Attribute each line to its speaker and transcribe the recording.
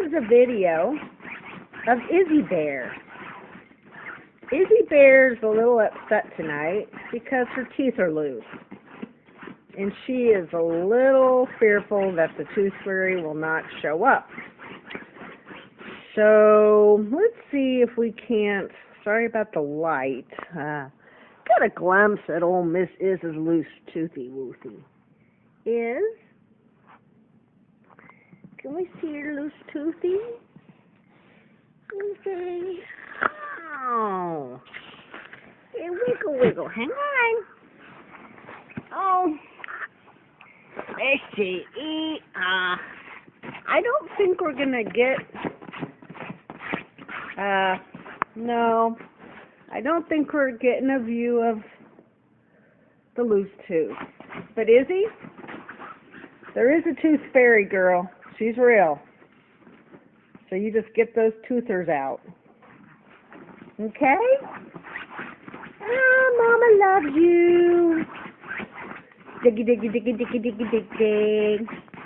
Speaker 1: is a video of Izzy Bear. Izzy Bear's a little upset tonight because her teeth are loose. And she is a little fearful that the tooth fairy will not show up. So, let's see if we can't, sorry about the light, got a glimpse at old Miss Iz's loose toothy woothy. Is? Can we see your loose toothy? Okay. Oh. Hey, wiggle, wiggle. Hang on. Oh. Let's see. I don't think we're going to get... no. I don't think we're getting a view of the loose tooth. But Izzy, there is a tooth fairy, girl. She's real. So you just get those toothers out. Okay? Mama loves you. Diggy, diggy, diggy, diggy, diggy, diggy, dig.